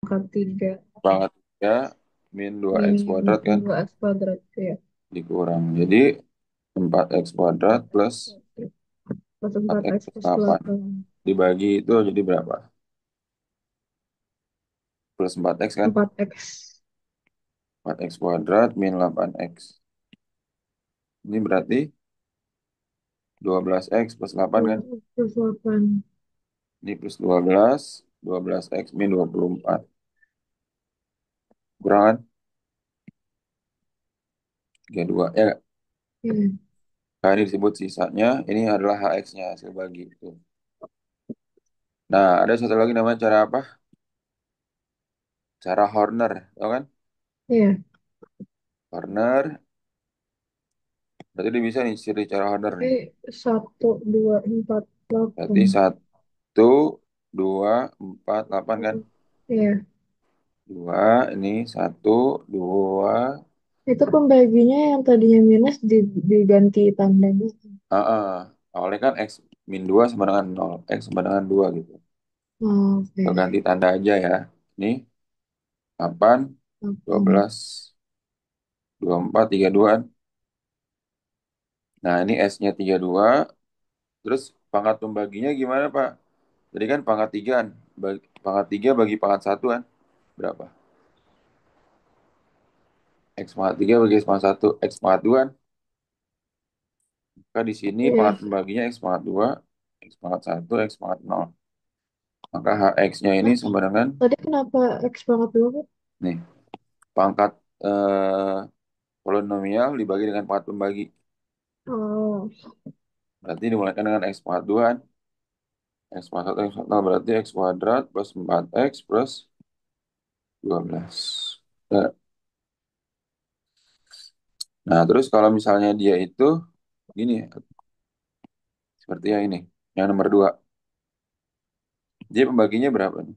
Pangkat 3 Pangkat 3 min 2x min kuadrat kan 2x kuadrat ya. dikurang. Jadi 4x kuadrat 4x plus kuadrat plus 4x 4x plus plus 8 8. dibagi itu jadi berapa? Plus 4x kan? 4x. 4x kuadrat min 8x. Ini berarti 12x plus 8 kan? 2x plus 8. Ini plus 12x min 24. Kurang kan? 32. Ya nggak? Hmm. Nah, ini disebut sisanya. Ini adalah HX-nya hasil bagi. Tuh. Nah, ada satu lagi namanya cara apa? Cara Horner. Tahu kan? Iya. Horner. Berarti dia bisa nih ciri cara Horner Tapi nih. 1, 2, 4, 8. Berarti 1, 2, 4, 8 kan? Iya. Dua, ini 1, 2. Itu pembaginya yang tadinya minus diganti tandanya. Awalnya kan X min 2 sama dengan 0. X sama dengan 2 gitu. Kita Oke. ganti tanda aja ya. Ini 8, 8. 12, 24, 32 kan. Nah, ini S-nya 32. Terus pangkat pembaginya gimana, Pak? Jadi kan pangkat 3 kan. Pangkat 3 bagi pangkat 1 kan. Berapa? X pangkat 3 bagi X pangkat 1. X pangkat 2 kan. Maka di sini pangkat Iya. pembaginya X pangkat 2, X pangkat 1, X pangkat 0. Maka HX-nya ini Hah? sama dengan, Tadi kenapa X banget dulu, Kak? nih, pangkat eh, polinomial dibagi dengan pangkat pembagi. Oh, Berarti dimulaikan dengan X pangkat 2 kan. X pangkat 1, X pangkat 0 berarti X kuadrat plus 4X plus 12. Nah, nah, terus kalau misalnya dia itu gini, seperti yang ini, yang nomor 2. Dia pembaginya berapa nih?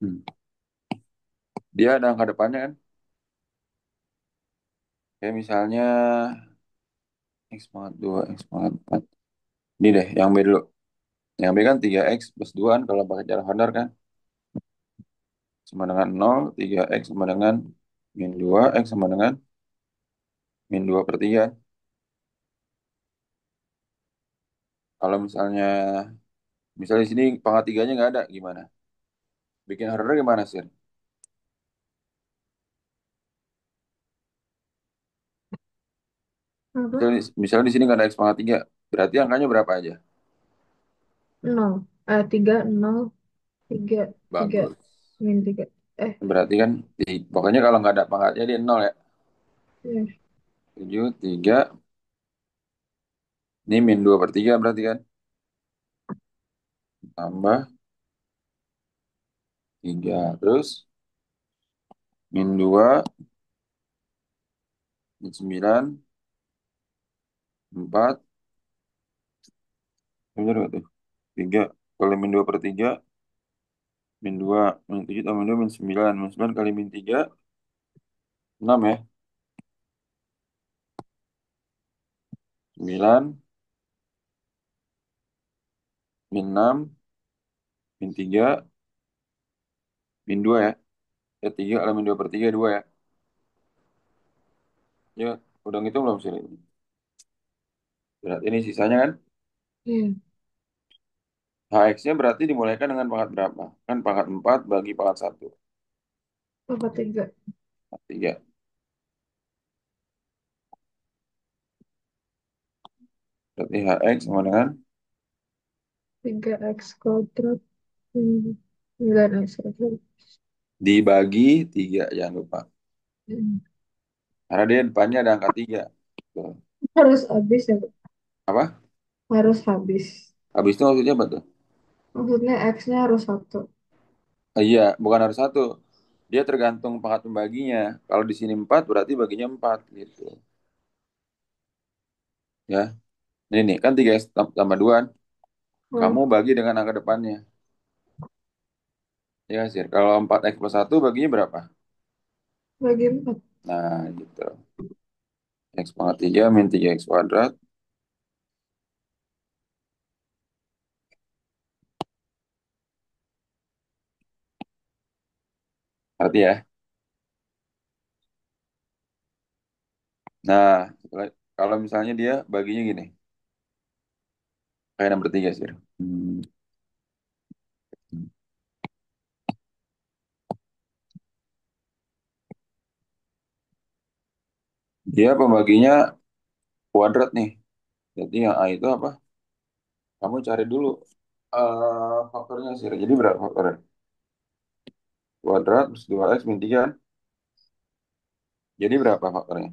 Hmm. Dia ada angka depannya kan? Kayak misalnya X pangkat 2, X pangkat 4. Ini deh, yang B dulu. Yang B kan 3X plus 2 kan, kalau pakai cara standar kan. Sama dengan 0, 3X sama dengan min 2, X sama dengan min 2/3. Kalau misalnya di sini pangkat tiganya nggak ada, gimana? Bikin order gimana sih? apa? Misalnya di sini nggak ada X pangkat 3, berarti angkanya berapa aja? 0. 3, 0, 3, 3, Bagus. min 3. Berarti kan, pokoknya kalau nggak ada pangkatnya dia 0 ya. Iya. 7, 3, ini min 2/3 berarti kan. Tambah 3. Terus min 2, min 9, 4. Bener nggak tuh? 3. Kalau min 2/3, min 2, min 7 tambah min 2, min 9. Min 9 kali min 3, 6 ya. 9, min 6, min 3, min 2 ya. 3 kali min 2/3, 2 ya. Ya, udah ngitung belum sih? Berarti ini sisanya kan. Iya. HX-nya berarti dimulaikan dengan pangkat berapa? Kan pangkat 4 bagi pangkat 1. Apa 3? 3. Berarti HX sama dengan 3x kuadrat min 9x kuadrat. dibagi 3, jangan lupa. Hmm. Karena dia depannya ada angka 3. Tuh. Harus habis ya, Kak? Apa? Harus habis. Habis itu maksudnya apa tuh? Maksudnya X-nya harus 1. Iya, bukan harus 1. Dia tergantung pangkat pembaginya. Kalau di sini 4 berarti baginya 4 gitu. Ya. Ini nih, kan 3 tambah 2. Hmm. Kamu bagi dengan angka depannya. Ya, sih. Kalau 4X plus 1 baginya berapa? Bagi 4. Nah, gitu. X pangkat 3 min 3X kuadrat. Arti ya. Nah, kalau misalnya dia baginya gini. Kayak nomor 3 sih. Hmm. Dia pembaginya kuadrat nih. Jadi yang A itu apa? Kamu cari dulu faktornya sih. Jadi berapa faktornya? Kuadrat plus 2X min 3 kan? Jadi berapa faktornya?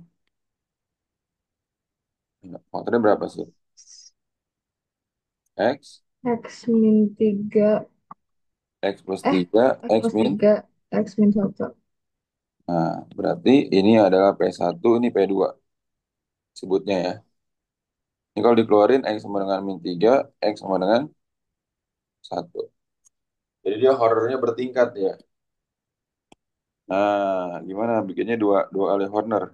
Enggak, faktornya berapa sih? X, X min 3. X plus 3 X X plus min. 3. X min 1. Nah, berarti ini adalah P1, ini P2 sebutnya ya. Ini kalau dikeluarin X sama dengan min 3 X sama dengan 1. Jadi dia horornya bertingkat ya. Nah, gimana bikinnya dua, dua kali Horner?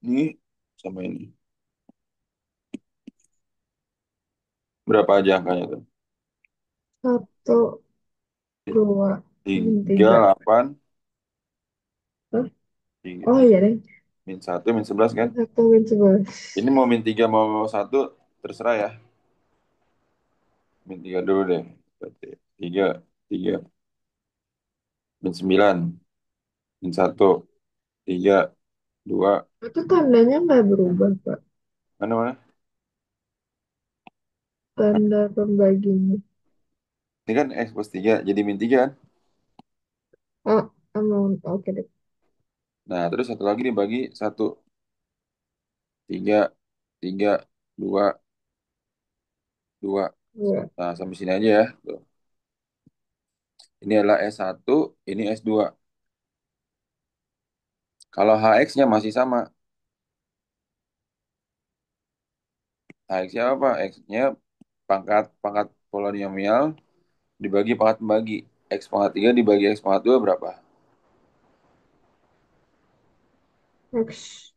Ini sama ini. Berapa aja angkanya tuh? 1, 2, min Tiga 3. 8 Hah? tiga, Oh iya deh. min 1 min 11 kan? Min 1, min 11. Ini mau min 3 mau satu terserah ya. Min 3 dulu deh. Berarti 3 3 min 9 min 1 3 2 Itu tandanya nggak berubah, Pak. mana mana? Tanda pembaginya. Ini kan X plus 3 jadi min 3 kan? Oh, amount. Oke deh. Nah, terus satu lagi dibagi satu 3 3 2 2. Dua. Nah, sampai sini aja ya. Tuh. Ini adalah S1, ini S2. Kalau HX-nya masih sama. HX-nya apa? X-nya pangkat pangkat polinomial dibagi pangkat pembagi. X pangkat 3 dibagi X pangkat 2 berapa? X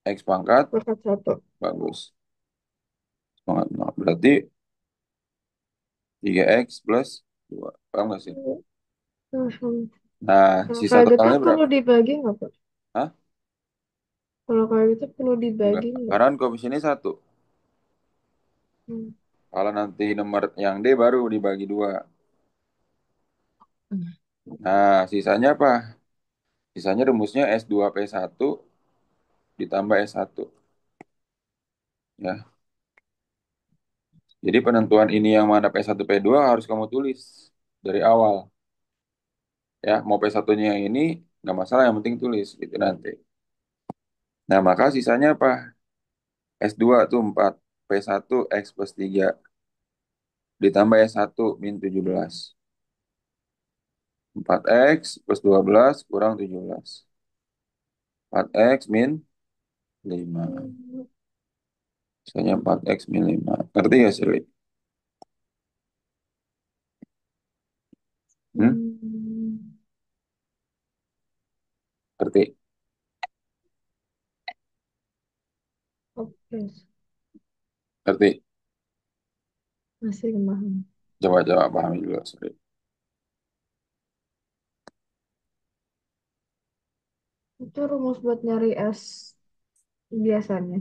X pangkat, pangkat 1. bagus. Pangkat 0. Berarti 3X plus 2. Paham nggak sih? Paham. Nah, Kalau sisa kayak gitu totalnya perlu berapa? dibagi nggak, Pak? Hah? Kalau kayak gitu perlu Enggak. dibagi nggak? Karena kan komisinya 1. Hmm. Kalau nanti nomor yang D baru dibagi 2. Nah, sisanya apa? Sisanya rumusnya S2P1 ditambah S1. Ya. Jadi penentuan ini yang mana P1 P2 harus kamu tulis dari awal. Ya, mau P1-nya yang ini nggak masalah, yang penting tulis gitu nanti. Nah, maka sisanya apa? S2 tuh 4, P1 X plus 3 ditambah S1 min 17. 4X plus 12 kurang 17. 4X min 5. Hmm. Misalnya 4X min 5. Ngerti gak sih, Li? Hmm? Hmm. Ngerti? Oke, Ngerti? masih paham. Coba-coba pahami dulu, sorry. Itu rumus buat nyari S biasanya.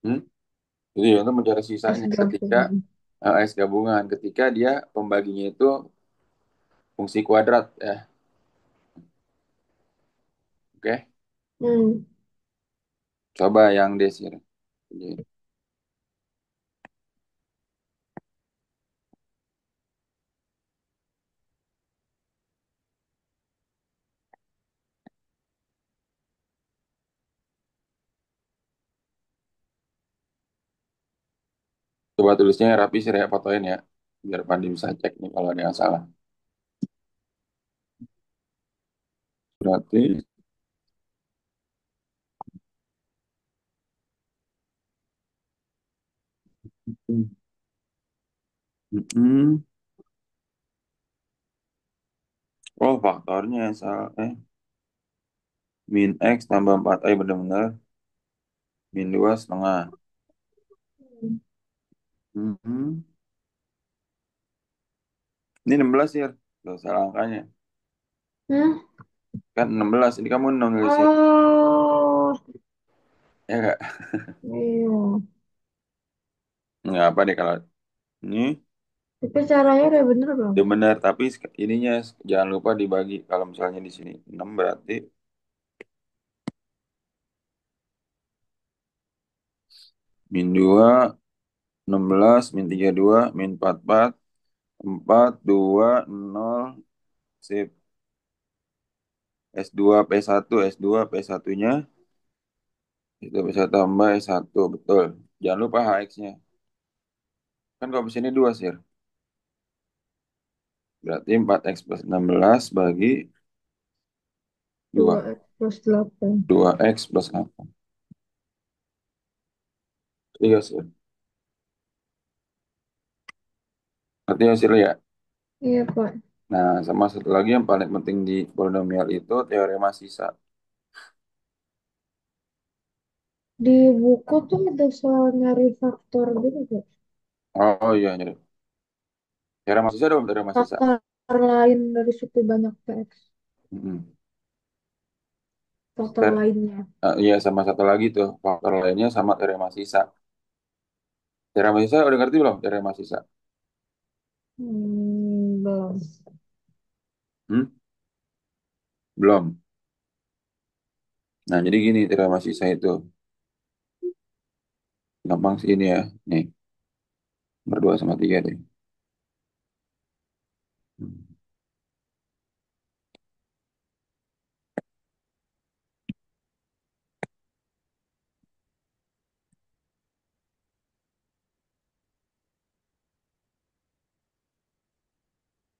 Hmm? Jadi untuk mencari S sisanya ketika gabungan. S gabungan, ketika dia pembaginya itu fungsi kuadrat ya. Oke, Hmm. coba yang desir. Jadi, coba tulisnya yang rapi sih ya, fotoin ya. Biar Pandi bisa cek nih kalau ada yang salah. Berarti mm-mm. Oh faktornya salah. Min X tambah 4i benar-benar. Min 2 setengah. Mhm. Ini 16 ya. Tuh, salah angkanya. Hah? Kan 16. Ini kamu nulisnya. Oh, Ya enggak? iya. Nggak apa deh kalau ini Tapi caranya udah bener belum? udah benar. Tapi ininya jangan lupa dibagi. Kalau misalnya di sini 6 berarti min 2, 16, min 32, min 44, 4, 2, 0, sip. S2 P1, S2 P1-nya, S2 P1 tambah S1, betul. Jangan lupa HX-nya. Kan kalau di sini 2 sih. Berarti 4X plus 16 bagi Dua 2. x plus 8. 2X plus 8. Iya sih. Berarti hasilnya ya. Iya, Pak. Nah, sama satu lagi yang paling penting di polinomial itu teorema sisa. Di buku tuh ada soal nyari faktor gitu, Pak. Oh iya, jadi teorema sisa dong, teorema sisa. Faktor lain dari suku banyak PX. Mm-mm. Faktor lainnya. Iya, sama satu lagi tuh, faktor lainnya sama teorema sisa. Teorema sisa udah ngerti belum? Teorema sisa. Belum. Hmm? Belum. Nah, jadi gini teorema sisa itu. Gampang sih ini ya. Nih, berdua sama tiga deh. Hmm.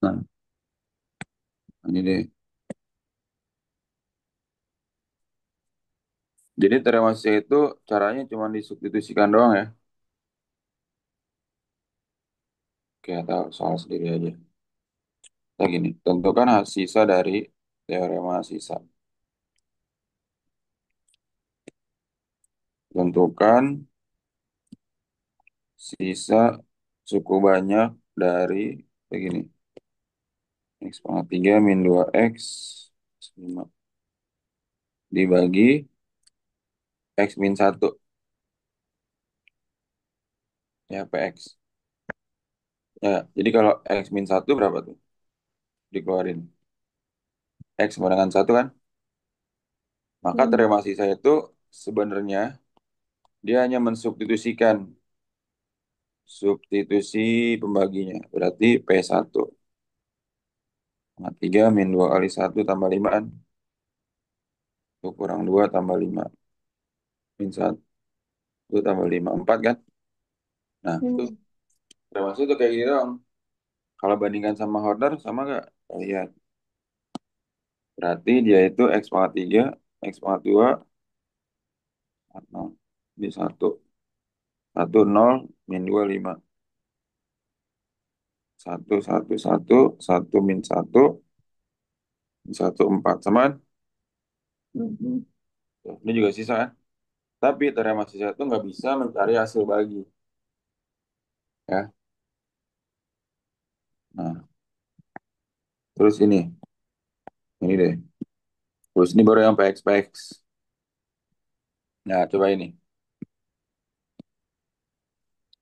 Nah, ini deh. Jadi teorema sisa itu caranya cuma disubstitusikan doang ya. Oke, atau soal sendiri aja. Nah, gini, tentukan hasil sisa dari teorema sisa. Tentukan sisa suku banyak dari begini. X pangkat 3 min 2X 5 dibagi X min 1. Ya, PX. Ya, jadi kalau X min 1 berapa tuh? Dikeluarin. X sama dengan 1 kan? Maka Hmm. teorema sisa itu sebenarnya dia hanya mensubstitusikan substitusi pembaginya. Berarti P1. Pangkat 3 min 2 kali 1 tambah 5 kan? 1 kurang 2 tambah 5. Min 1 tambah 5. 4 kan? Nah, itu Hmm. teorema sisa itu kayak gitu dong. Kalau bandingkan sama order, sama nggak? Lihat. Berarti dia itu X pangkat 3, X pangkat 2, 0. Ini 1. 1, 0, min 2, 5. 1, 1, 1, 1, min 1, min 1, 4. Sama kan? Hmm. Tuh, ini juga sisa kan? Tapi teorema sisa itu nggak bisa mencari hasil bagi. Ya. Nah, terus ini deh. Terus ini baru yang PX-PX. Nah, coba ini.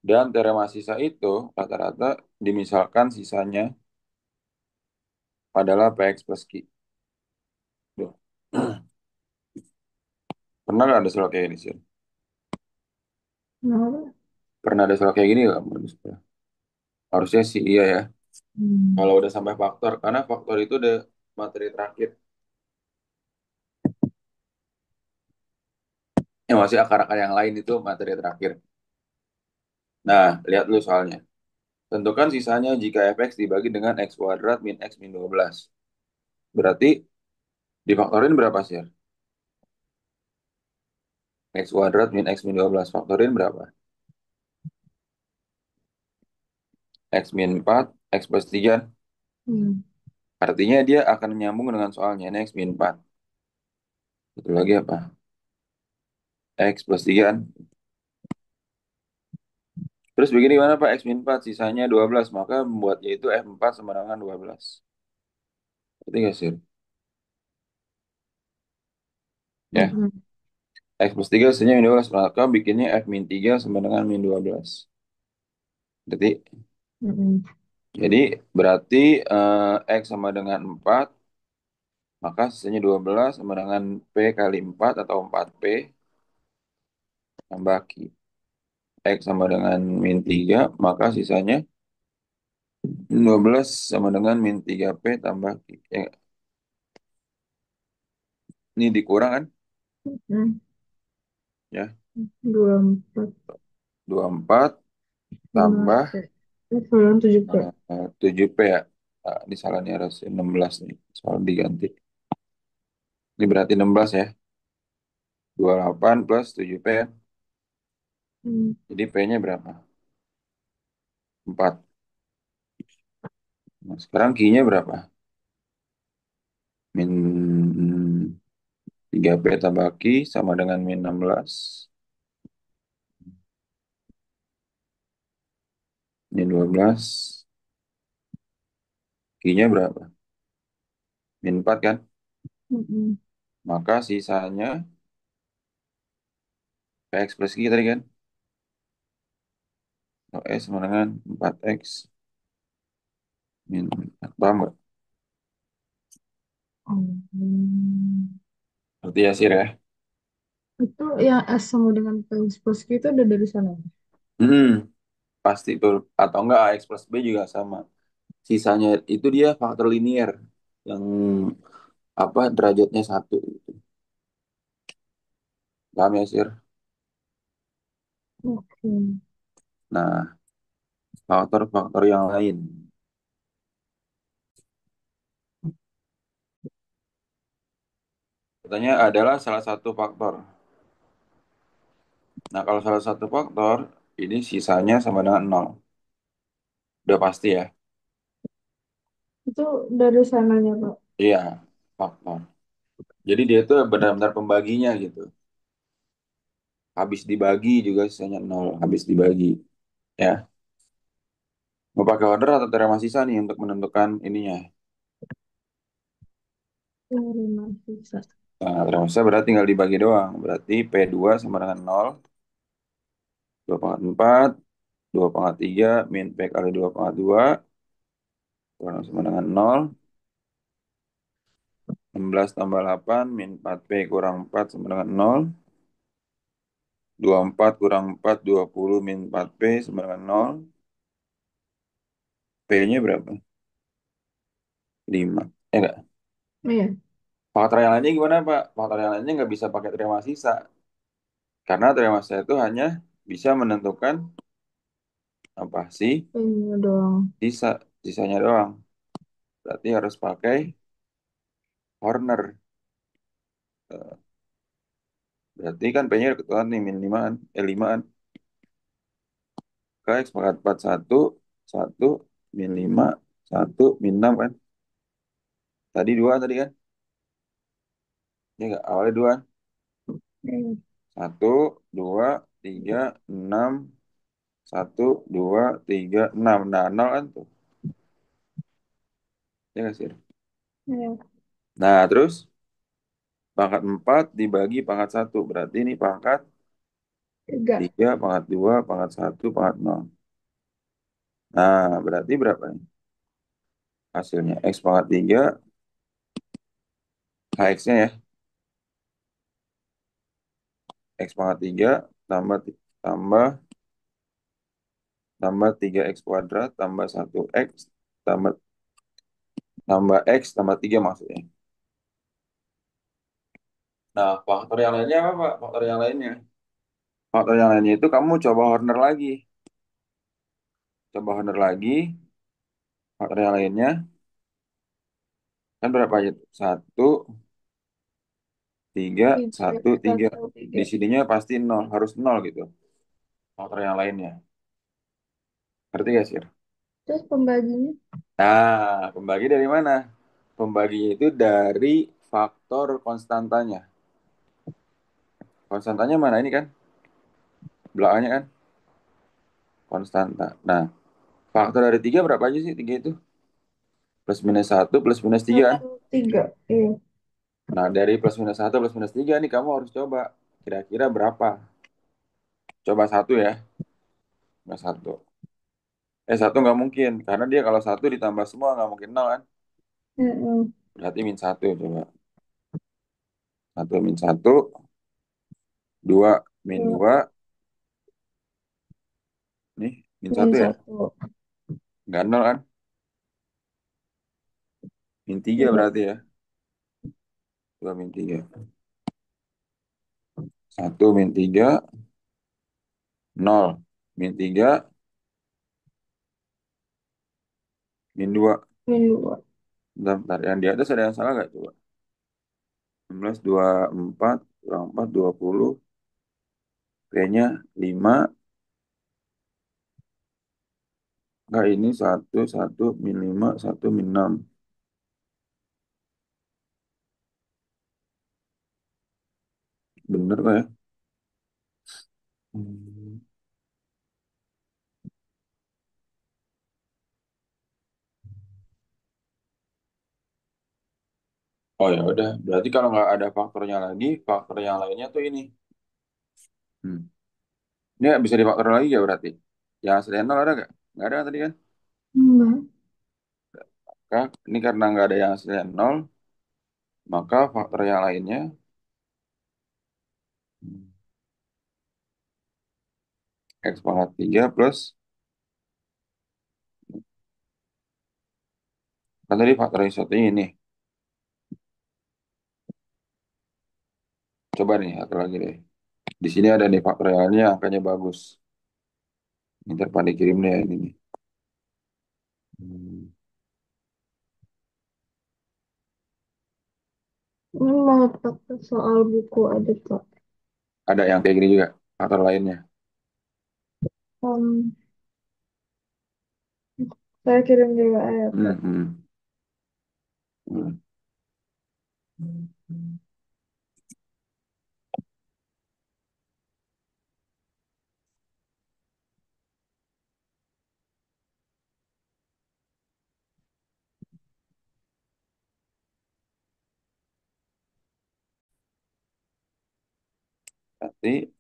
Dan teorema sisa itu rata-rata dimisalkan sisanya adalah PX plus Q. Tuh. Pernah nggak ada soal kayak ini sih? Kenapa? Pernah ada soal kayak gini nggak? Harusnya sih iya ya. Hmm. Kalau udah sampai faktor, karena faktor itu udah materi terakhir. Yang masih akar-akar yang lain itu materi terakhir. Nah, lihat dulu soalnya. Tentukan sisanya jika fx dibagi dengan x kuadrat min x min 12. Berarti difaktorin berapa sih? X kuadrat min x min 12. Faktorin berapa? X min 4, x plus 3. Hmm. Artinya dia akan nyambung dengan soalnya. Ini x min 4. Satu lagi apa? X plus 3 kan? Terus begini gimana Pak? X min 4 sisanya 12. Maka membuatnya itu F4 sama dengan 12. Berarti nggak sih? Ya. Mm-mm. X plus 3 sisanya min 12. Maka bikinnya F min 3 sama dengan min 12. Jadi, Mm-mm. jadi berarti X sama dengan 4. Maka sisanya 12 sama dengan P kali 4 atau 4P tambah Q. X sama dengan min 3. Maka sisanya 12 sama dengan min 3P tambah Q. Ya, ini dikurang kan? Mm. Ya, 24 24 lima tambah P. Soalnya 7 P. 7P ya. Di salahnya harus 16 nih. Soal diganti. Ini berarti 16 ya. 28 plus 7P ya. Hmm. Jadi P-nya berapa? 4. Nah, sekarang Q-nya berapa? Min 3P tambah Q sama dengan min 16. Min 12. Q-nya berapa? Min 4 kan? Mm-mm. Maka sisanya PX plus Q tadi kan? Oh, S sama dengan 4X min 4. Paham nggak? Hmm. Berarti ya sih ya. Itu yang S sama dengan P plus Q itu ada dari sana. Hmm, pasti tuh. Atau enggak AX plus B juga sama. Sisanya itu dia faktor linier. Yang apa derajatnya satu gitu. Paham ya sih? Oke. Nah, faktor-faktor yang lain. Katanya adalah salah satu faktor. Nah, kalau salah satu faktor, ini sisanya sama dengan nol. Udah pasti ya. Itu dari sananya, Pak. Iya, faktor. Jadi dia tuh benar-benar pembaginya gitu. Habis dibagi juga sisanya nol. Habis dibagi. Ya. Mau pakai order atau teorema sisa nih untuk menentukan ininya. Dari mahasiswa. Nah, teorema sisa berarti tinggal dibagi doang. Berarti P2 sama dengan nol. 2/4. 2/3 min P kali 2/2 kurang sama dengan nol. 16 tambah 8 min 4P kurang 4 sama dengan nol. 24 kurang 4 20 min 4P sama dengan nol. P-nya berapa? 5. Enggak. Iya. Faktor yang lainnya gimana, Pak? Faktor yang lainnya nggak bisa pakai teorema sisa. Karena teorema sisa itu hanya bisa menentukan apa sih Ini doang. sisa. Sisanya doang. Berarti harus pakai Horner. Eh, Berarti kan P-nya kebetulan nih min 5-an. 5-an. K X pangkat 4 1. 1 min 5. 1 min 6 kan. Tadi 2 tadi kan. Ya nggak? Awalnya 2. Iya. 1, 2, 3, 6. 1, 2, 3, 6. Nah, 0 kan tuh. Ya nggak sih? Iya. Nah, terus pangkat 4 dibagi pangkat 1. Berarti ini pangkat 3. 3, pangkat 2, pangkat 1, pangkat 0. Nah, berarti berapa nih hasilnya? X pangkat 3, HX-nya ya. X pangkat 3 tambah tambah tambah 3X kuadrat tambah 1X tambah tambah X tambah 3 maksudnya. Nah, faktor yang lainnya apa, Pak? Faktor yang lainnya. Faktor yang lainnya itu kamu coba Horner lagi. Coba Horner lagi. Faktor yang lainnya kan berapa aja tuh? 1, 3, Tiga. 1, 3. Satu, Di tiga. sininya pasti nol, harus nol gitu. Faktor yang lainnya. Ngerti gak sih? Terus pembaginya? Nah, pembagi dari mana? Pembaginya itu dari faktor konstantanya. Konstantanya mana ini kan? Belakangnya kan konstanta. Nah, faktor dari tiga berapa aja sih tiga itu? Plus minus satu, plus minus tiga kan? Tiga. Iya. Nah, dari plus minus satu, plus minus tiga nih kamu harus coba. Kira-kira berapa? Coba satu ya. Nggak satu. Satu nggak mungkin. Karena dia kalau satu ditambah semua nggak mungkin nol kan? Mm-mm. Berarti min satu coba. Satu min satu, dua min Dua. dua. Nih, min Min satu ya. satu. Nggak nol kan? Min tiga Iya. berarti ya. Dua min tiga. Satu min tiga, nol. Min tiga, min dua. Min dua. Bentar, bentar. Yang di atas ada yang salah nggak coba? 16, 24, kurang 4, 20. P-nya 5. Enggak, ini satu satu min 5 satu min 6. Bener kok ya? Hmm. Oh ya udah, berarti kalau nggak ada faktornya lagi, faktor yang lainnya tuh ini. Hmm. Ini nggak bisa difaktor lagi ya berarti? Yang aslinya nol ada nggak? Nggak ada kan tadi kan? Enggak. Maka ini karena nggak ada yang aslinya nol, maka faktor yang lainnya hmm, X pangkat 3 plus, kan tadi faktor yang satunya ini. Coba nih, satu lagi deh. Di sini ada nih faktor yang lainnya angkanya bagus. Ini terpadu dikirim deh ini nih. Hmm. Ini mau pakai soal buku ada Kak. Ada yang kayak gini juga, faktor lainnya. Um, saya kirim juga ya Hmm, Kak. hmm, hmm. Nanti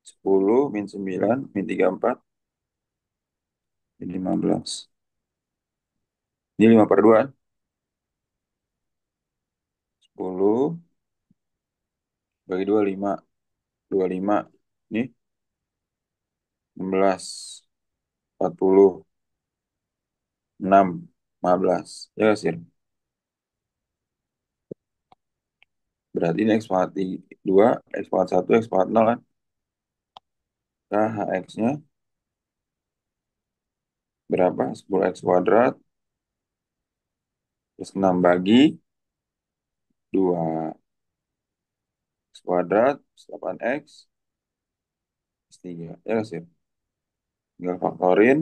10 min 9 min 34 min 15. Ini 5 per 2 kan? 10 bagi 2 5. 25. Ini 16. 40. 6. 15. Ya nggak sih? Berarti ini X pangkat 2, X pangkat 1, X pangkat 0 kan? Nah, HX-nya berapa? 10X kuadrat plus 6 bagi 2. X kuadrat plus 8X plus 3. Ya nggak sih? Tinggal faktorin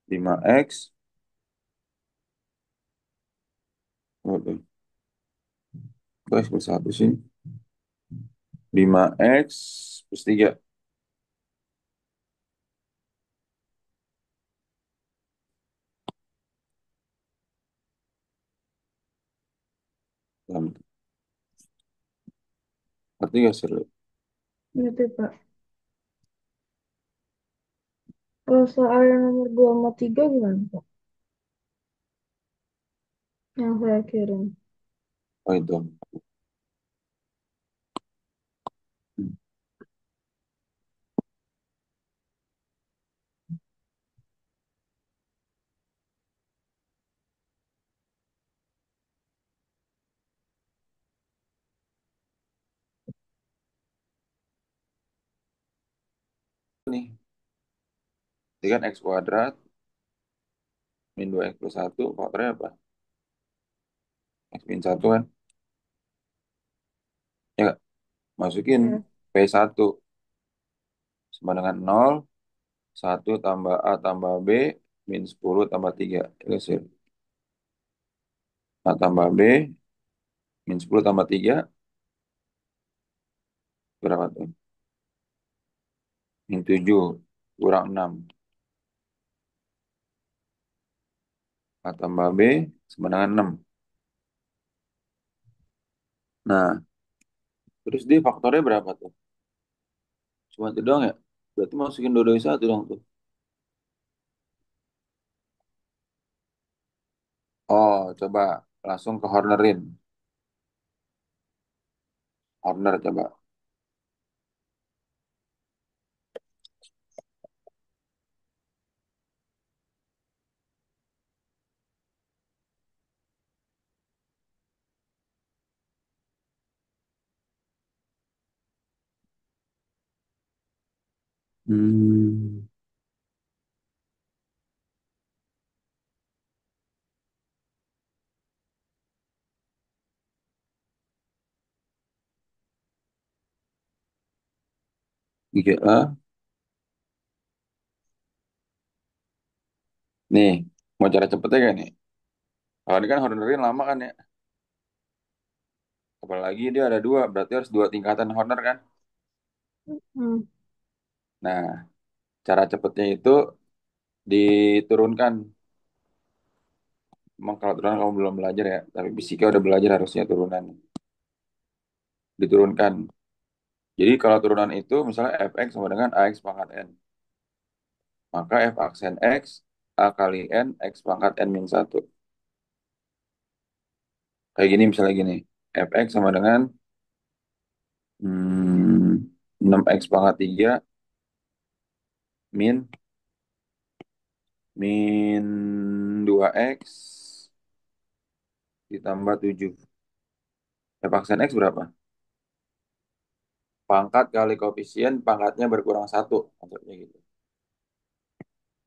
5X. Oke. Kok X plus 1 sih? 5X plus 3. Ngerti gak sih lu? Gitu Pak. Kalau soal yang nomor 2 sama 3 gimana Pak? Yang saya kirim. Oh itu. Nih, ini kan X kuadrat min 2X plus 1. Faktornya apa? X min 1 kan? Ya nggak? Masukin Ya. P1 sama dengan 0. 1 tambah A tambah B min 10 tambah 3. Ya nggak sih? A tambah B, min 10 tambah 3, berapa tuh? Min 7, kurang 6. A tambah B, sama dengan 6. Nah, terus dia faktornya berapa tuh? Cuma itu doang ya? Berarti masukin dua-duanya satu dong tuh. Oh, coba langsung ke Hornerin. Horner coba. Hmm, 3A. Nih, mau cara cepetnya gak nih? Kalau ini kan Hornerin lama kan ya? Apalagi dia ada dua, berarti harus dua tingkatan Horner kan? Hmm. Nah, cara cepetnya itu diturunkan. Emang kalau turunan kamu belum belajar ya, tapi fisika udah belajar harusnya turunan. Diturunkan. Jadi kalau turunan itu misalnya fx sama dengan ax pangkat n. Maka f aksen x, a kali n, x pangkat n min 1. Kayak gini misalnya gini. Fx sama dengan 6x pangkat 3 min min 2x ditambah 7. F aksen x berapa? Pangkat kali koefisien pangkatnya berkurang satu. Maksudnya gitu.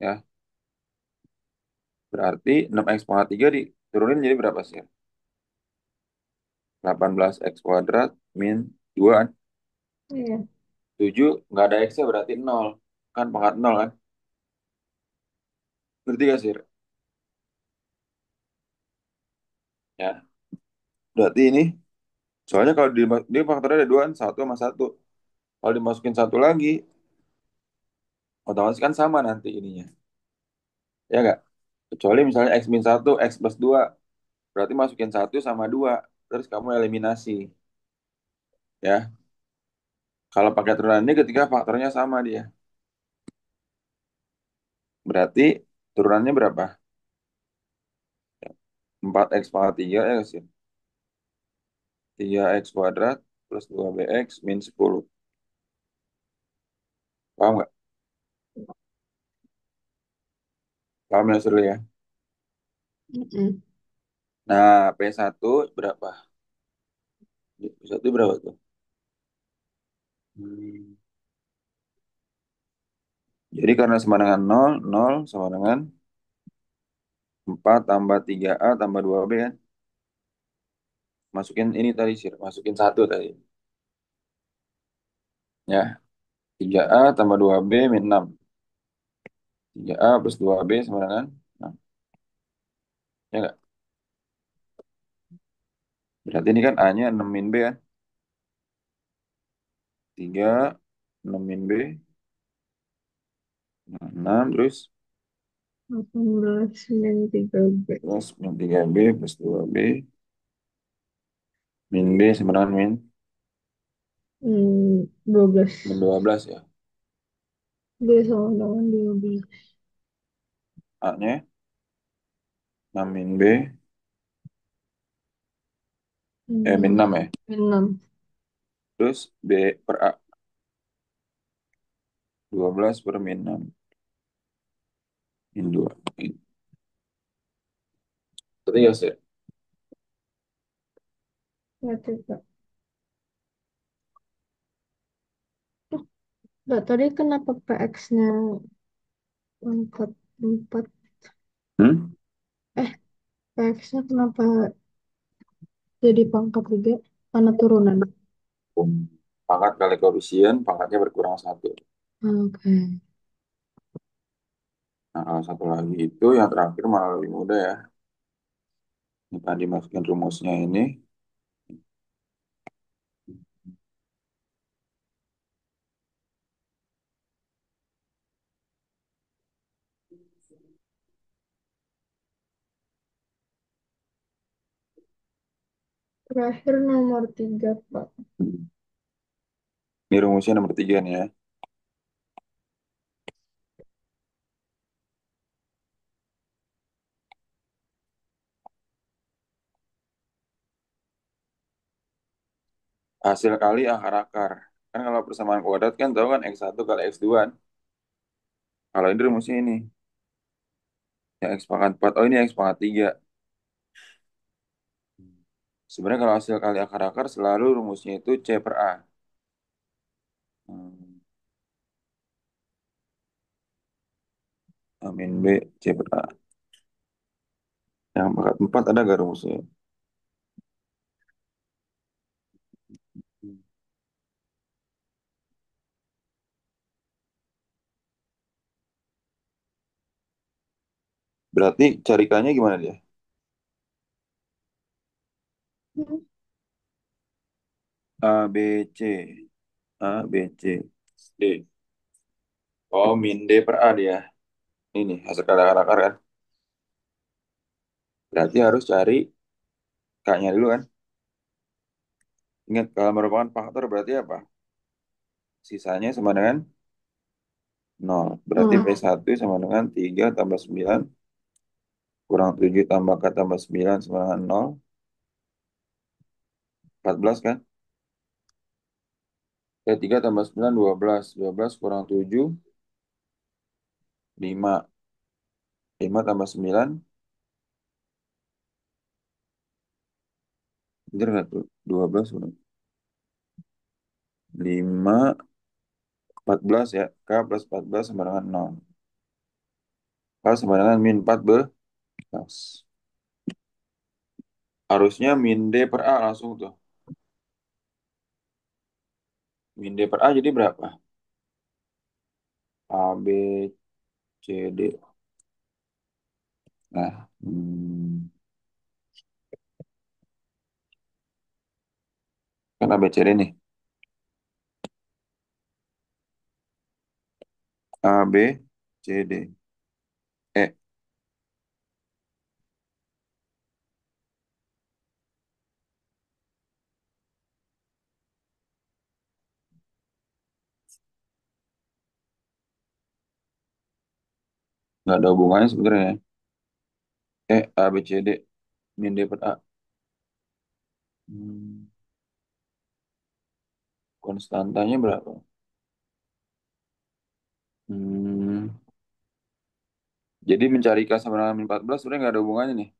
Ya, berarti 6x pangkat 3 diturunin jadi berapa sih? 18x kuadrat min 2 kan? Iya. 7 nggak ada x-nya berarti nol. Kan pangkat nol kan? Berarti gak sih? Ya, berarti ini soalnya kalau dia faktornya ada 2 kan, 1 sama satu. Kalau dimasukin satu lagi, otomatis kan sama nanti ininya. Ya nggak? Kecuali misalnya x min 1, x plus 2. Berarti masukin satu sama 2. Terus kamu eliminasi. Ya, kalau pakai turunan ini ketika faktornya sama dia. Berarti turunannya berapa? 4x pangkat 3 ya nggak sih? 3x kuadrat plus 2bx min 10. Paham nggak? Paham ya Surli ya? Mm-mm. Nah, P1 berapa? P1 berapa tuh? Hmm. Jadi karena sama dengan nol, nol sama dengan 4 tambah 3A tambah 2B kan? Masukin ini tadi sih, masukin satu tadi. Ya, 3A tambah 2B min 6. 3A plus 2B sama dengan 6. Ya nggak? Berarti ini kan A-nya 6 min B kan? 3, 6 min B, 6 terus 18 min 3B. plus min 3B plus 2B min B sama dengan Hmm, 12. min 12 ya. B sama dengan 12. A-nya 6 min B, min 6. 6 ya. Min 6. Terus B per A, 12 per min 6, min 2. Berarti ya sih. Berarti Kak. Mbak, tadi kenapa PX-nya empat empat? Hmm? Eh, PX-nya kenapa jadi pangkat juga? Karena turunan. Pangkat kali koefisien, pangkatnya berkurang satu. Oke. Nah, kalau satu lagi itu yang terakhir malah lebih mudah ya. Ini Pak dimasukin rumusnya ini. Terakhir nomor 3, Pak. Ini rumusnya nomor 3 nih ya. Hasil kali akar-akar. Kan kalau persamaan kuadrat kan tahu kan X1 kali X2 kan. Kalau ini rumusnya ini. Yang X pangkat 4. Oh ini X pangkat 3. Sebenarnya kalau hasil kali akar-akar selalu rumusnya itu C per A. Hmm, A min B C per A. Yang pangkat 4 ada gak rumusnya? Hmm. Berarti carikannya gimana dia? Hmm. A, B, C. A, B, C. D. Oh, min D per A dia. Ini hasil kali akar-akar kan. Berarti harus cari K-nya dulu kan. Ingat, kalau merupakan faktor berarti apa? Sisanya sama dengan nol. Berarti Nah, P1 sama dengan 3 tambah 9 kurang 7 tambah K tambah 9 sama dengan nol. 14 kan? 3 tambah 9 12. 12 kurang 7 5. 5 tambah 9. Bener nggak tuh? 12 kurang 5. 14 ya. K plus 14 sama dengan nol. K sama dengan min 14. Harusnya min D per A langsung tuh. Min D per A jadi berapa? A, B, C, D. Nah, kan A, B, C, D nih. A, B, C, D. Eh, nggak ada hubungannya sebenarnya. A, B, C, D. Min D per A. Hmm, konstantanya berapa? Hmm, jadi mencari K sama dengan min 14 sebenarnya nggak ada hubungannya nih.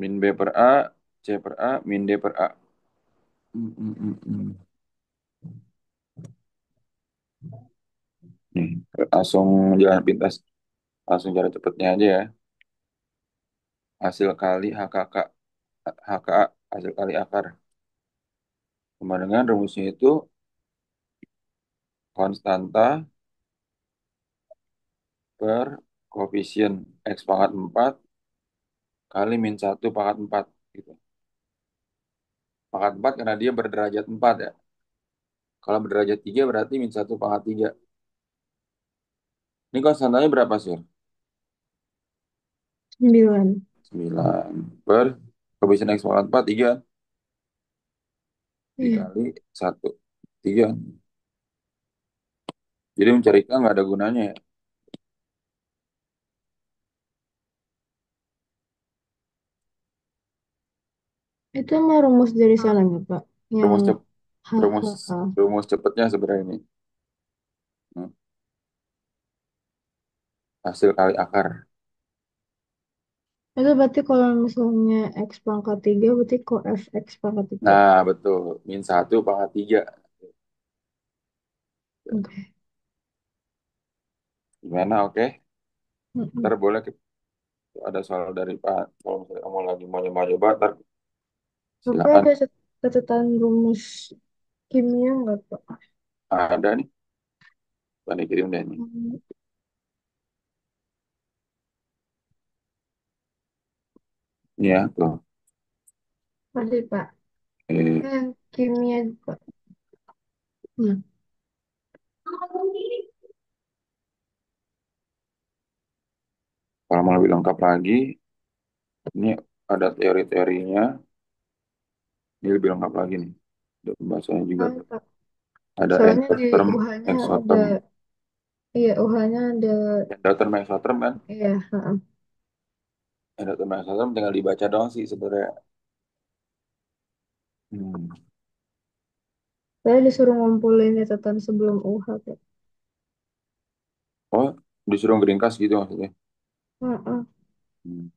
Min B per A, C per A, min D per A. Hmm, hmm, hmm, hmm. Nih, langsung jalan pintas. Langsung cara cepatnya aja ya. Hasil kali HKK, HKA, hasil kali akar. Sama dengan rumusnya itu konstanta per koefisien X pangkat 4 kali min 1 pangkat 4. Gitu. Pangkat 4 karena dia berderajat 4 ya. Kalau berderajat 3 berarti min 1 pangkat 3. Ini konstantanya berapa sih? 9. 9 per koefisien X pangkat 4, 3 Iya. dikali 1. 3. Jadi mencari K nggak ada gunanya ya. Itu mah rumus dari sananya, Pak. Yang Rumus cep, rumus HHA. rumus cepatnya sebenarnya ini. Hmm. Hasil kali akar. Itu berarti kalau misalnya X pangkat 3, berarti ko F X pangkat 3. Nah, betul. Min 1 pangkat 3. Oke. Gimana? Oke. Ntar Mm-mm. boleh ada soal dari Pak. Kalau misalnya kamu lagi mau nyoba-nyoba, ntar Bapak silakan. ada catatan rumus kimia nggak, Pak? Ada nih. Pak kirim deh nih. Hmm. Iya, tuh. Masih, Pak. Eh, Yang kimia, Pak. Hmm. kalau mau lebih lengkap lagi, ini ada teori-teorinya. Ini lebih lengkap lagi nih. Ada pembahasannya juga Ah, tuh. Pak. Ada Soalnya di endoterm, UH-nya ada, exoterm. iya, UH-nya ada, Endoterm, exoterm kan. iya, heeh. Endoterm, exoterm tinggal dibaca doang sih sebenarnya. Hmm. Saya disuruh ngumpulin catatan sebelum UH, Pak. Oh, disuruh ngeringkas gitu maksudnya. Heeh. Hmm.